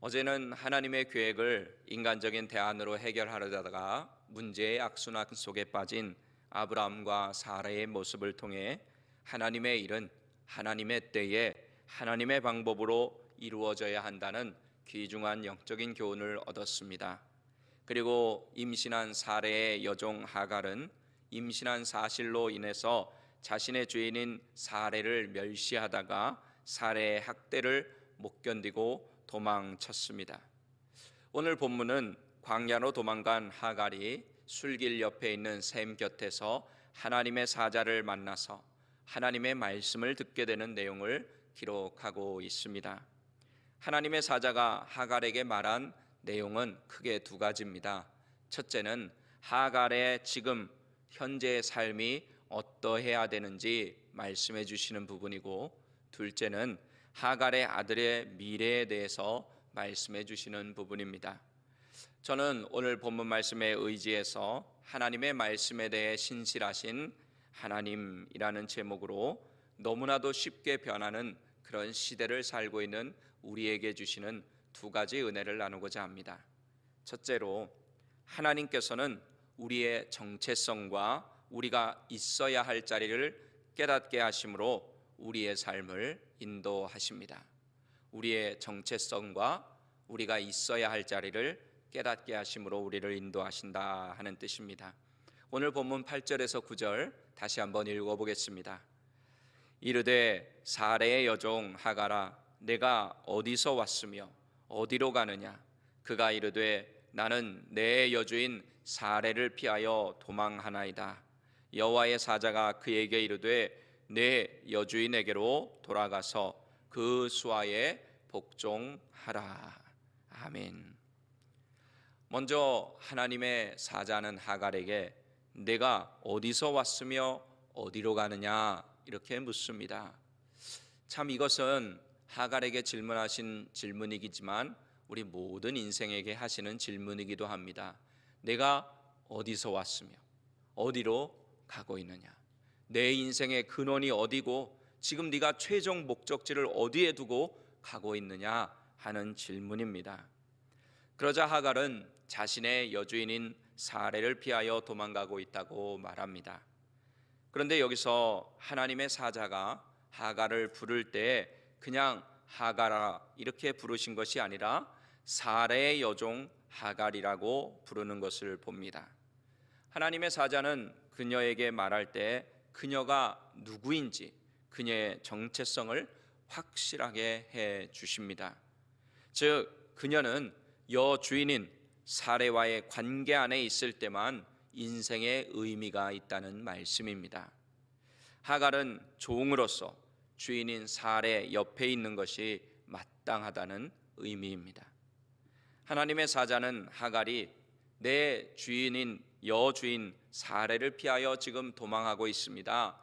어제는 하나님의 계획을 인간적인 대안으로 해결하려다가 문제의 악순환 속에 빠진 아브라함과 사라의 모습을 통해 하나님의 일은 하나님의 때에 하나님의 방법으로 이루어져야 한다는 귀중한 영적인 교훈을 얻었습니다. 그리고 임신한 사라의 여종 하갈은 임신한 사실로 인해서 자신의 죄인인 사라를 멸시하다가 사라의 학대를 못 견디고 도망쳤습니다. 오늘 본문은 광야로 도망간 하갈이 술길 옆에 있는 샘 곁에서 하나님의 사자를 만나서 하나님의 말씀을 듣게 되는 내용을 기록하고 있습니다. 하나님의 사자가 하갈에게 말한 내용은 크게 두 가지입니다. 첫째는 하갈의 지금 현재의 삶이 어떠해야 되는지 말씀해 주시는 부분이고, 둘째는 하갈의 아들의 미래에 대해서 말씀해 주시는 부분입니다. 저는 오늘 본문 말씀에 의지해서 하나님의 말씀에 대해 신실하신 하나님이라는 제목으로 너무나도 쉽게 변하는 그런 시대를 살고 있는 우리에게 주시는 두 가지 은혜를 나누고자 합니다. 첫째로, 하나님께서는 우리의 정체성과 우리가 있어야 할 자리를 깨닫게 하심으로 우리의 삶을 인도하십니다. 우리의 정체성과 우리가 있어야 할 자리를 깨닫게 하심으로 우리를 인도하신다 하는 뜻입니다. 오늘 본문 8절에서 9절 다시 한번 읽어보겠습니다. 이르되 사라의 여종 하갈아, 내가 어디서 왔으며 어디로 가느냐? 그가 이르되 나는 내 여주인 사라를 피하여 도망하나이다. 여호와의 사자가 그에게 이르되 내 여주인에게로 돌아가서 그 수하에 복종하라. 아멘. 먼저 하나님의 사자는 하갈에게 내가 어디서 왔으며 어디로 가느냐 이렇게 묻습니다. 참 이것은 하갈에게 질문하신 질문이지만 우리 모든 인생에게 하시는 질문이기도 합니다. 내가 어디서 왔으며 어디로 가고 있느냐? 내 인생의 근원이 어디고 지금 네가 최종 목적지를 어디에 두고 가고 있느냐 하는 질문입니다. 그러자 하갈은 자신의 여주인인 사라를 피하여 도망가고 있다고 말합니다. 그런데 여기서 하나님의 사자가 하갈을 부를 때 그냥 하갈아 이렇게 부르신 것이 아니라 사라의 여종 하갈이라고 부르는 것을 봅니다. 하나님의 사자는 그녀에게 말할 때 그녀가 누구인지 그녀의 정체성을 확실하게 해 주십니다. 즉 그녀는 여주인인 사라와의 관계 안에 있을 때만 인생의 의미가 있다는 말씀입니다. 하갈은 종으로서 주인인 사라 옆에 있는 것이 마땅하다는 의미입니다. 하나님의 사자는 하갈이 내 주인인 여주인 사라를 피하여 지금 도망가고 있습니다.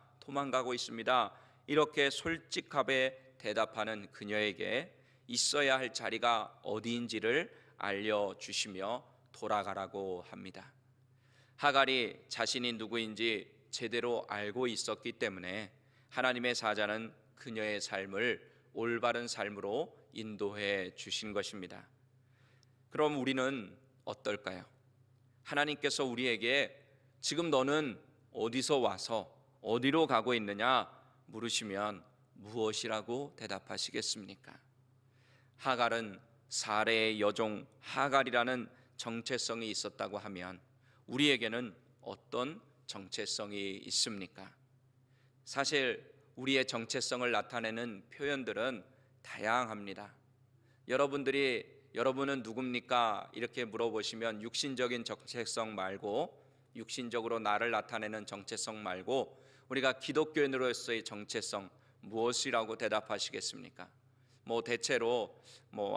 이렇게 솔직하게 대답하는 그녀에게 있어야 할 자리가 어디인지를 알려주시며 돌아가라고 합니다. 하갈이 자신이 누구인지 제대로 알고 있었기 때문에 하나님의 사자는 그녀의 삶을 올바른 삶으로 인도해 주신 것입니다. 그럼 우리는 어떨까요? 하나님께서 우리에게 지금 너는 어디서 와서 어디로 가고 있느냐 물으시면 무엇이라고 대답하시겠습니까? 하갈은 사라의 여종 하갈이라는 정체성이 있었다고 하면 우리에게는 어떤 정체성이 있습니까? 사실 우리의 정체성을 나타내는 표현들은 다양합니다. 여러분은 누굽니까? 이렇게 물어보시면 육신적인 정체성 말고, 육신적으로 나를 나타내는 정체성 말고 우리가 기독교인으로서의 정체성 무엇이라고 대답하시겠습니까? 대체로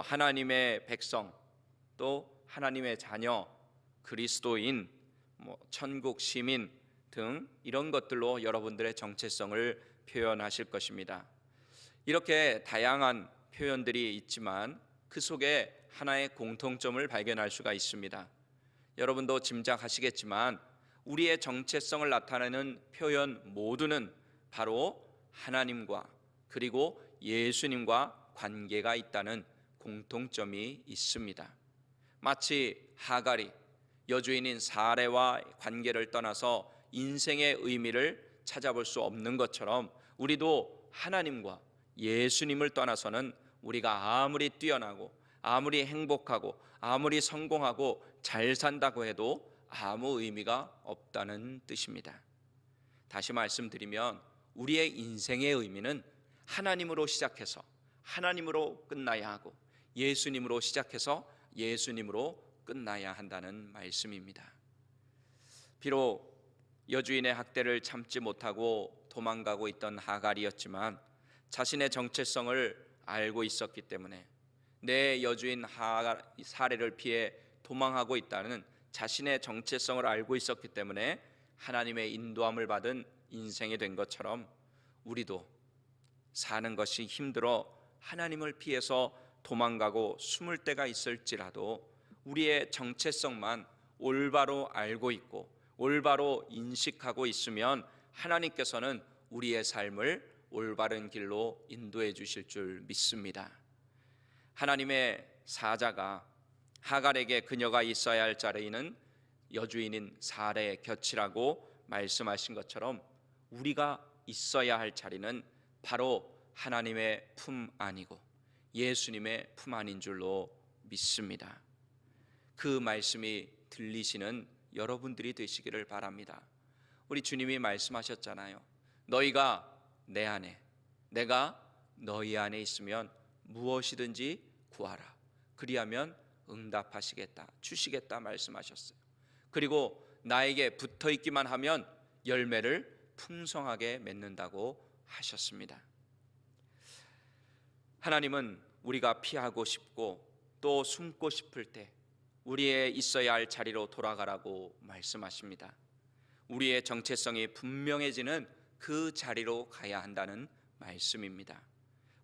하나님의 백성, 또 하나님의 자녀, 그리스도인, 천국 시민 등 이런 것들로 여러분들의 정체성을 표현하실 것입니다. 이렇게 다양한 표현들이 있지만 그 속에 하나의 공통점을 발견할 수가 있습니다. 여러분도 짐작하시겠지만 우리의 정체성을 나타내는 표현 모두는 바로 하나님과 그리고 예수님과 관계가 있다는 공통점이 있습니다. 마치 하갈이 여주인인 사레와 관계를 떠나서 인생의 의미를 찾아볼 수 없는 것처럼 우리도 하나님과 예수님을 떠나서는 우리가 아무리 뛰어나고 아무리 행복하고 아무리 성공하고 잘 산다고 해도 아무 의미가 없다는 뜻입니다. 다시 말씀드리면 우리의 인생의 의미는 하나님으로 시작해서 하나님으로 끝나야 하고 예수님으로 시작해서 예수님으로 끝나야 한다는 말씀입니다. 비록 여주인의 학대를 참지 못하고 도망가고 있던 하갈이었지만 자신의 정체성을 알고 있었기 때문에 내 여주인 사례를 피해 도망하고 있다는 자신의 정체성을 알고 있었기 때문에 하나님의 인도함을 받은 인생이 된 것처럼 우리도 사는 것이 힘들어 하나님을 피해서 도망가고 숨을 때가 있을지라도 우리의 정체성만 올바로 알고 있고 올바로 인식하고 있으면 하나님께서는 우리의 삶을 올바른 길로 인도해 주실 줄 믿습니다. 하나님의 사자가 하갈에게 그녀가 있어야 할 자리는 여주인인 사레의 곁이라고 말씀하신 것처럼 우리가 있어야 할 자리는 바로 하나님의 품 안이고 예수님의 품 안인 줄로 믿습니다. 그 말씀이 들리시는 여러분들이 되시기를 바랍니다. 우리 주님이 말씀하셨잖아요. 너희가 내 안에 내가 너희 안에 있으면 무엇이든지 구하라. 그리하면 응답하시겠다, 주시겠다 말씀하셨어요. 그리고 나에게 붙어 있기만 하면 열매를 풍성하게 맺는다고 하셨습니다. 하나님은 우리가 피하고 싶고 또 숨고 싶을 때 우리의 있어야 할 자리로 돌아가라고 말씀하십니다. 우리의 정체성이 분명해지는 그 자리로 가야 한다는 말씀입니다.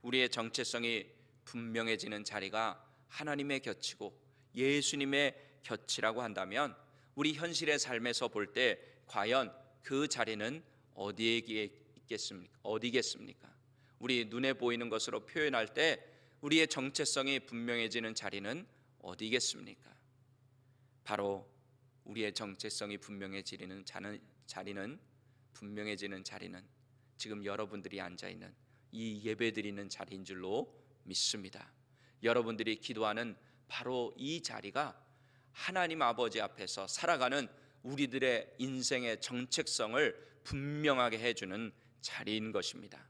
우리의 정체성이 분명해지는 자리가 하나님의 곁이고 예수님의 곁이라고 한다면 우리 현실의 삶에서 볼 때 과연 그 자리는 어디겠습니까? 우리 눈에 보이는 것으로 표현할 때 우리의 정체성이 분명해지는 자리는 어디겠습니까? 바로 우리의 정체성이 분명해지는 자리는 지금 여러분들이 앉아있는 이 예배드리는 자리인 줄로 믿습니다. 여러분들이 기도하는 바로 이 자리가 하나님 아버지 앞에서 살아가는 우리들의 인생의 정체성을 분명하게 해주는 자리인 것입니다.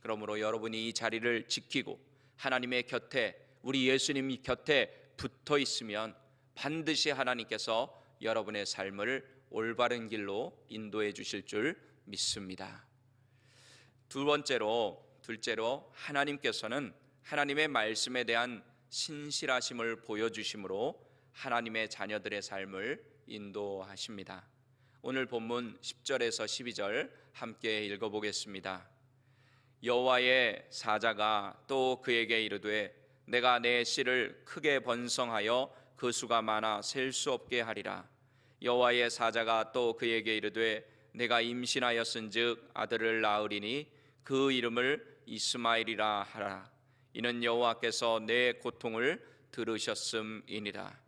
그러므로 여러분이 이 자리를 지키고 하나님의 곁에 우리 예수님 곁에 붙어 있으면 반드시 하나님께서 여러분의 삶을 올바른 길로 인도해 주실 줄 믿습니다. 둘째로 하나님께서는 하나님의 말씀에 대한 신실하심을 보여주심으로 하나님의 자녀들의 삶을 인도하십니다. 오늘 본문 10절에서 12절 함께 읽어보겠습니다. 여호와의 사자가 또 그에게 이르되 내가 내 씨를 크게 번성하여 그 수가 많아 셀 수 없게 하리라. 여호와의 사자가 또 그에게 이르되 내가 임신하였은즉 아들을 낳으리니 그 이름을 이스마엘이라 하라. 이는 여호와께서 내 고통을 들으셨음이니라.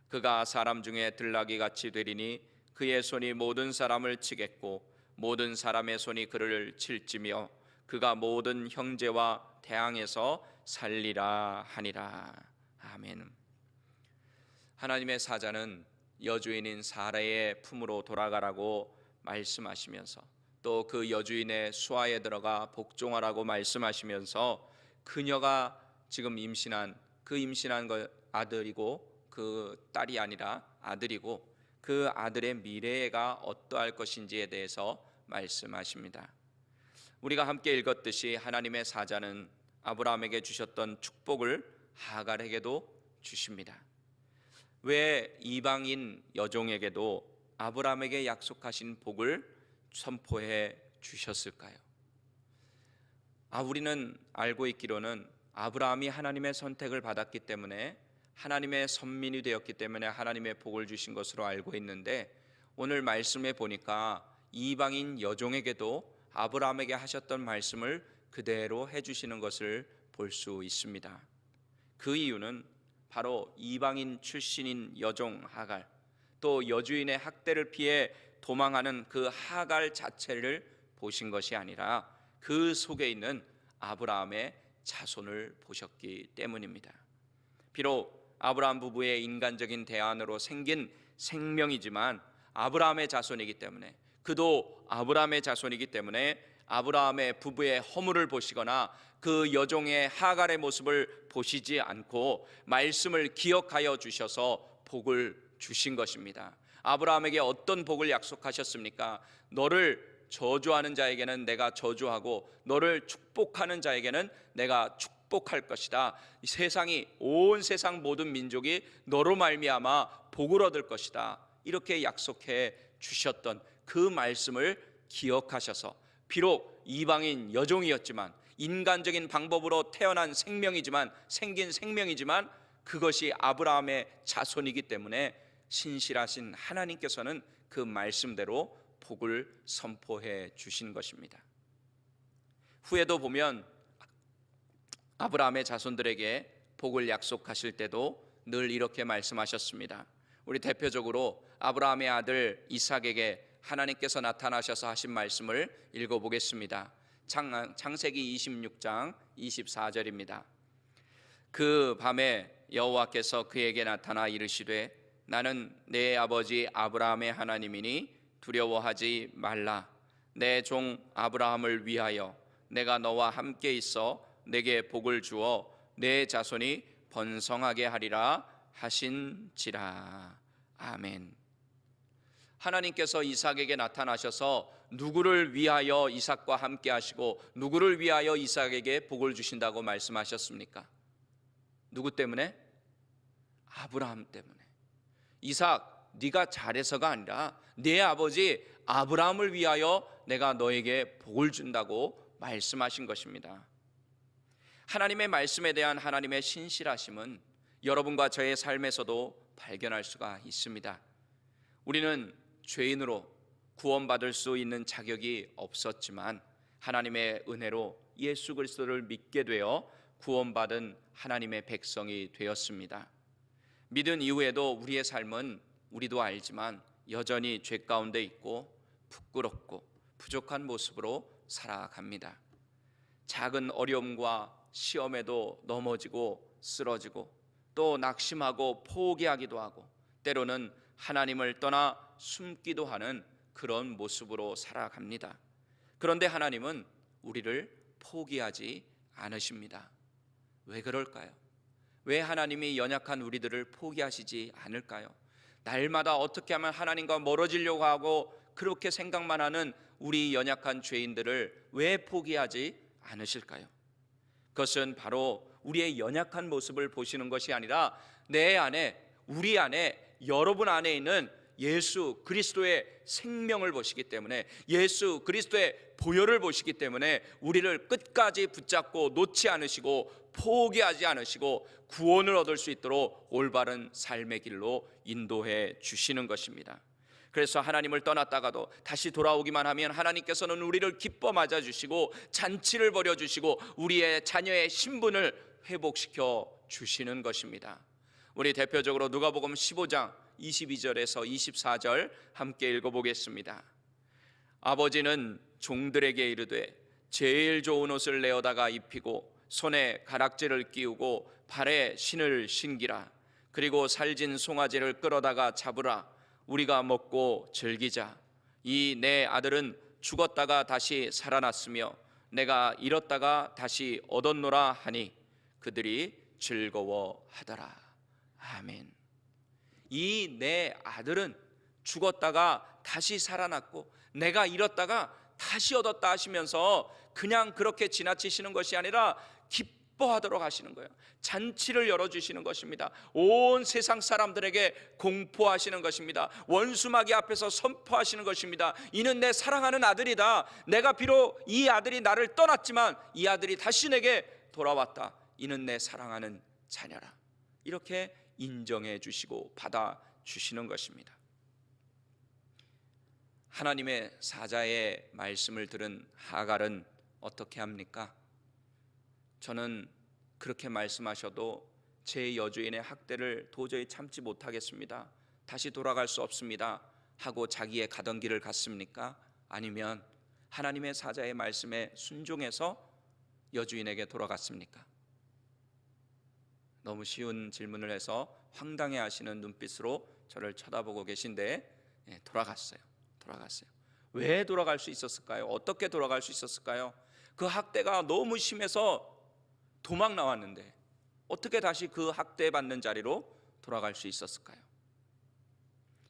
그가 사람 중에 들나귀 같이 되리니 그의 손이 모든 사람을 치겠고 모든 사람의 손이 그를 칠지며 그가 모든 형제와 대항해서 살리라 하니라. 아멘. 하나님의 사자는 여주인인 사라의 품으로 돌아가라고 말씀하시면서 또 그 여주인의 수하에 들어가 복종하라고 말씀하시면서 그녀가 지금 임신한 아들이고 그 딸이 아니라 아들이고 그 아들의 미래가 어떠할 것인지에 대해서 말씀하십니다. 우리가 함께 읽었듯이 하나님의 사자는 아브라함에게 주셨던 축복을 하갈에게도 주십니다. 왜 이방인 여종에게도 아브라함에게 약속하신 복을 선포해 주셨을까요? 우리는 알고 있기로는 아브라함이 하나님의 선택을 받았기 때문에 하나님의 선민이 되었기 때문에 하나님의 복을 주신 것으로 알고 있는데 오늘 말씀에 보니까 이방인 여종에게도 아브라함에게 하셨던 말씀을 그대로 해주시는 것을 볼 수 있습니다. 그 이유는 바로 이방인 출신인 여종 하갈, 또 여주인의 학대를 피해 도망하는 그 하갈 자체를 보신 것이 아니라 그 속에 있는 아브라함의 자손을 보셨기 때문입니다. 비록 아브라함 부부의 인간적인 대안으로 생긴 생명이지만 아브라함의 자손이기 때문에, 그도 아브라함의 자손이기 때문에 아브라함의 부부의 허물을 보시거나 그 여종의 하갈의 모습을 보시지 않고 말씀을 기억하여 주셔서 복을 주신 것입니다. 아브라함에게 어떤 복을 약속하셨습니까? 너를 저주하는 자에게는 내가 저주하고 너를 축복하는 자에게는 내가 축복할 것이다. 이 세상이, 온 세상 모든 민족이 너로 말미암아 복을 얻을 것이다. 이렇게 약속해 주셨던 그 말씀을 기억하셔서, 비록 이방인 여종이었지만, 인간적인 방법으로 태어난 생명이지만, 생긴 생명이지만 그것이 아브라함의 자손이기 때문에 신실하신 하나님께서는 그 말씀대로 복을 선포해 주신 것입니다. 후에도 보면 아브라함의 자손들에게 복을 약속하실 때도 늘 이렇게 말씀하셨습니다. 우리 대표적으로 아브라함의 아들 이삭에게 하나님께서 나타나셔서 하신 말씀을 읽어보겠습니다. 창세기 26장 24절입니다. 그 밤에 여호와께서 그에게 나타나 이르시되 나는 내 아버지 아브라함의 하나님이니 두려워하지 말라. 내 종 아브라함을 위하여 내가 너와 함께 있어 내게 복을 주어 내 자손이 번성하게 하리라 하신지라. 아멘. 하나님께서 이삭에게 나타나셔서 누구를 위하여 이삭과 함께 하시고 누구를 위하여 이삭에게 복을 주신다고 말씀하셨습니까? 누구 때문에? 아브라함 때문에. 이삭, 네가 잘해서가 아니라 내 아버지 아브라함을 위하여 내가 너에게 복을 준다고 말씀하신 것입니다. 하나님의 말씀에 대한 하나님의 신실하심은 여러분과 저의 삶에서도 발견할 수가 있습니다. 우리는 죄인으로 구원받을 수 있는 자격이 없었지만 하나님의 은혜로 예수 그리스도를 믿게 되어 구원받은 하나님의 백성이 되었습니다. 믿은 이후에도 우리의 삶은 우리도 알지만 여전히 죄 가운데 있고 부끄럽고 부족한 모습으로 살아갑니다. 작은 어려움과 시험에도 넘어지고 쓰러지고 또 낙심하고 포기하기도 하고 때로는 하나님을 떠나 숨기도 하는 그런 모습으로 살아갑니다. 그런데 하나님은 우리를 포기하지 않으십니다. 왜 그럴까요? 왜 하나님이 연약한 우리들을 포기하시지 않을까요? 날마다 어떻게 하면 하나님과 멀어지려고 하고 그렇게 생각만 하는 우리 연약한 죄인들을 왜 포기하지 않으실까요? 그것은 바로 우리의 연약한 모습을 보시는 것이 아니라 내 안에, 우리 안에, 여러분 안에 있는 예수 그리스도의 생명을 보시기 때문에, 예수 그리스도의 보혈을 보시기 때문에 우리를 끝까지 붙잡고 놓지 않으시고 포기하지 않으시고 구원을 얻을 수 있도록 올바른 삶의 길로 인도해 주시는 것입니다. 그래서 하나님을 떠났다가도 다시 돌아오기만 하면 하나님께서는 우리를 기뻐 맞아주시고 잔치를 벌여주시고 우리의 자녀의 신분을 회복시켜 주시는 것입니다. 우리 대표적으로 누가복음 15장 22절에서 24절 함께 읽어보겠습니다. 아버지는 종들에게 이르되 제일 좋은 옷을 내어다가 입히고 손에 가락지를 끼우고 발에 신을 신기라. 그리고 살진 송아지를 끌어다가 잡으라. 우리가 먹고 즐기자. 이 내 아들은 죽었다가 다시 살아났으며 내가 잃었다가 다시 얻었노라 하니 그들이 즐거워하더라. 아멘. 이 내 아들은 죽었다가 다시 살아났고 내가 잃었다가 다시 얻었다 하시면서 그냥 그렇게 지나치시는 것이 아니라 기뻐하도록 하시는 거예요. 잔치를 열어주시는 것입니다. 온 세상 사람들에게 공포하시는 것입니다. 원수마귀 앞에서 선포하시는 것입니다. 이는 내 사랑하는 아들이다. 내가 비록 이 아들이 나를 떠났지만 이 아들이 다시 내게 돌아왔다. 이는 내 사랑하는 자녀라. 이렇게 인정해 주시고 받아 주시는 것입니다. 하나님의 사자의 말씀을 들은 하갈은 어떻게 합니까? 저는 그렇게 말씀하셔도 제 여주인의 학대를 도저히 참지 못하겠습니다, 다시 돌아갈 수 없습니다 하고 자기의 가던 길을 갔습니까? 아니면 하나님의 사자의 말씀에 순종해서 여주인에게 돌아갔습니까? 너무 쉬운 질문을 해서 황당해 하시는 눈빛으로 저를 쳐다보고 계신데, 돌아갔어요. 왜 돌아갈 수 있었을까요? 어떻게 돌아갈 수 있었을까요? 그 학대가 너무 심해서 도망 나왔는데 어떻게 다시 그 학대받는 자리로 돌아갈 수 있었을까요?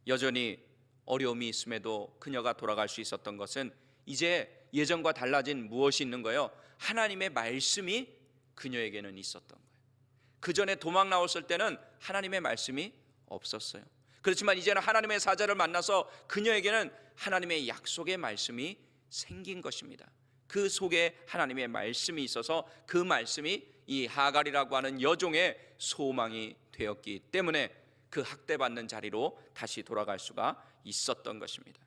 여전히 어려움이 있음에도 그녀가 돌아갈 수 있었던 것은 이제 예전과 달라진 무엇이 있는 거예요? 하나님의 말씀이 그녀에게는 있었던 거예요. 그 전에 도망 나왔을 때는 하나님의 말씀이 없었어요. 그렇지만 이제는 하나님의 사자를 만나서 그녀에게는 하나님의 약속의 말씀이 생긴 것입니다. 그 속에 하나님의 말씀이 있어서 그 말씀이 이 하갈이라고 하는 여종의 소망이 되었기 때문에 그 학대받는 자리로 다시 돌아갈 수가 있었던 것입니다.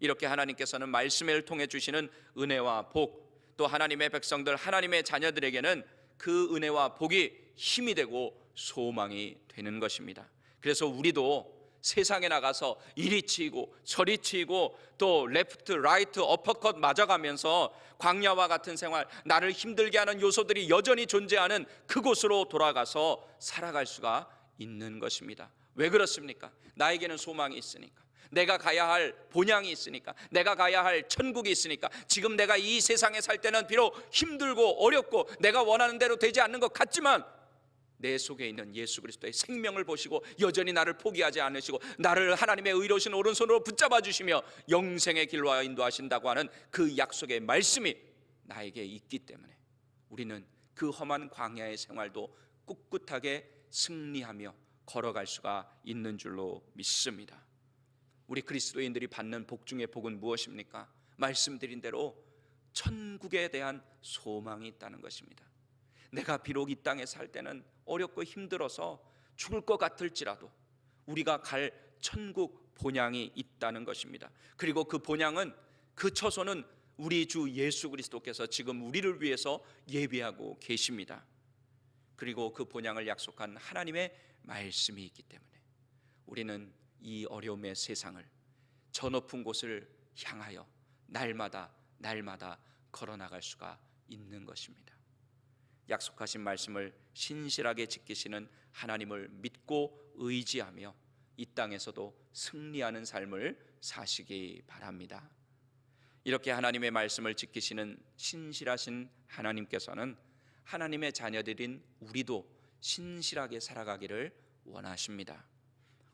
이렇게 하나님께서는 말씀을 통해 주시는 은혜와 복, 또 하나님의 백성들, 하나님의 자녀들에게는 그 은혜와 복이 힘이 되고 소망이 되는 것입니다. 그래서 우리도 세상에 나가서 이리 치이고 저리 치이고 또 레프트, 라이트, 어퍼컷 맞아가면서 광야와 같은 생활, 나를 힘들게 하는 요소들이 여전히 존재하는 그곳으로 돌아가서 살아갈 수가 있는 것입니다. 왜 그렇습니까? 나에게는 소망이 있으니까, 내가 가야 할 본향이 있으니까, 내가 가야 할 천국이 있으니까. 지금 내가 이 세상에 살 때는 비록 힘들고 어렵고 내가 원하는 대로 되지 않는 것 같지만 내 속에 있는 예수 그리스도의 생명을 보시고 여전히 나를 포기하지 않으시고 나를 하나님의 의로우신 오른손으로 붙잡아 주시며 영생의 길로 인도하신다고 하는 그 약속의 말씀이 나에게 있기 때문에 우리는 그 험한 광야의 생활도 꿋꿋하게 승리하며 걸어갈 수가 있는 줄로 믿습니다. 우리 그리스도인들이 받는 복 중의 복은 무엇입니까? 말씀드린 대로 천국에 대한 소망이 있다는 것입니다. 내가 비록 이 땅에 살 때는 어렵고 힘들어서 죽을 것 같을지라도 우리가 갈 천국 본향이 있다는 것입니다. 그리고 그 본향은, 그 처소는 우리 주 예수 그리스도께서 지금 우리를 위해서 예비하고 계십니다. 그리고 그 본향을 약속한 하나님의 말씀이 있기 때문에 우리는 이 어려움의 세상을, 저 높은 곳을 향하여 날마다 걸어나갈 수가 있는 것입니다. 약속하신 말씀을 신실하게 지키시는 하나님을 믿고 의지하며 이 땅에서도 승리하는 삶을 사시기 바랍니다. 이렇게 하나님의 말씀을 지키시는 신실하신 하나님께서는 하나님의 자녀들인 우리도 신실하게 살아가기를 원하십니다.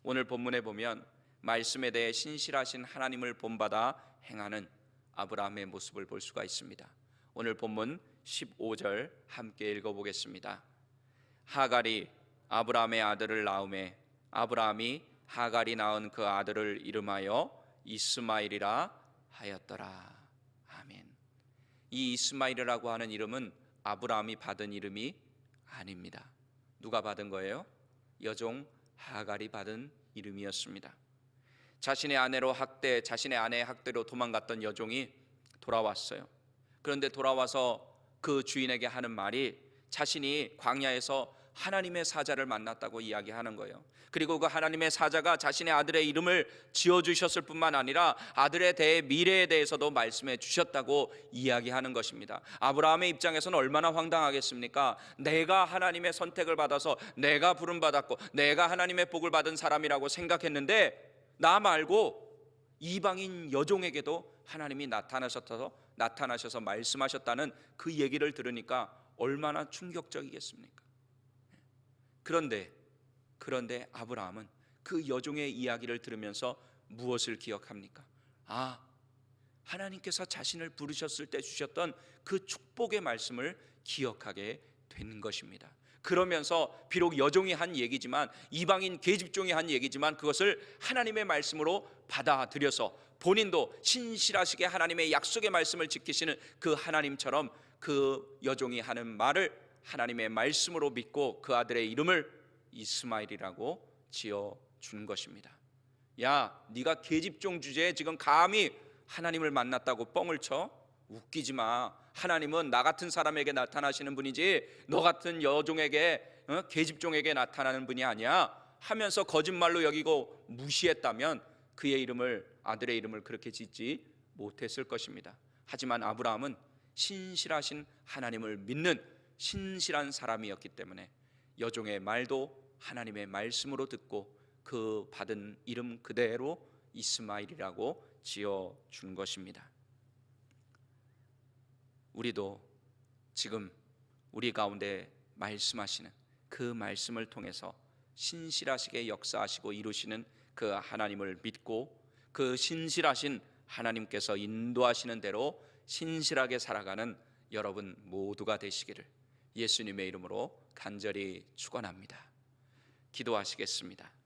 오늘 본문에 보면 말씀에 대해 신실하신 하나님을 본받아 행하는 아브라함의 모습을 볼 수가 있습니다. 오늘 본문 15절 함께 읽어보겠습니다. 하갈이 아브라함의 아들을 낳음에 아브라함이 하갈이 낳은 그 아들을 이름하여 이스마엘이라 하였더라. 아멘. 이 이스마엘이라고 하는 이름은 아브라함이 받은 이름이 아닙니다. 누가 받은 거예요? 여종 하갈이 받은 이름이었습니다. 자신의 아내의 학대로 도망갔던 여종이 돌아왔어요. 그런데 돌아와서 그 주인에게 하는 말이 자신이 광야에서 하나님의 사자를 만났다고 이야기하는 거예요. 그리고 그 하나님의 사자가 자신의 아들의 이름을 지어주셨을 뿐만 아니라 아들의 미래에 대해서도 말씀해 주셨다고 이야기하는 것입니다. 아브라함의 입장에서는 얼마나 황당하겠습니까? 내가 하나님의 선택을 받아서 내가 부름받았고 내가 하나님의 복을 받은 사람이라고 생각했는데 나 말고 이방인 여종에게도 하나님이 나타나셔서 말씀하셨다는 그 얘기를 들으니까 얼마나 충격적이겠습니까? 그런데 아브라함은 그 여종의 이야기를 들으면서 무엇을 기억합니까? 하나님께서 자신을 부르셨을 때 주셨던 그 축복의 말씀을 기억하게 된 것입니다. 그러면서 비록 여종이 한 얘기지만, 이방인 계집종이 한 얘기지만 그것을 하나님의 말씀으로 받아들여서 본인도 신실하시게 하나님의 약속의 말씀을 지키시는 그 하나님처럼 그 여종이 하는 말을 하나님의 말씀으로 믿고 그 아들의 이름을 이스마엘이라고 지어준 것입니다. 야, 네가 계집종 주제에 지금 감히 하나님을 만났다고 뻥을 쳐? 웃기지 마. 하나님은 나 같은 사람에게 나타나시는 분이지 너 같은 여종에게 계집종에게 나타나는 분이 아니야 하면서 거짓말로 여기고 무시했다면 그의 아들의 이름을 그렇게 짓지 못했을 것입니다. 하지만 아브라함은 신실하신 하나님을 믿는 신실한 사람이었기 때문에 여종의 말도 하나님의 말씀으로 듣고 그 받은 이름 그대로 이스마엘이라고 지어준 것입니다. 우리도 지금 우리 가운데 말씀하시는 그 말씀을 통해서 신실하시게 역사하시고 이루시는 그 하나님을 믿고 그 신실하신 하나님께서 인도하시는 대로 신실하게 살아가는 여러분 모두가 되시기를 예수님의 이름으로 간절히 축원합니다. 기도하시겠습니다.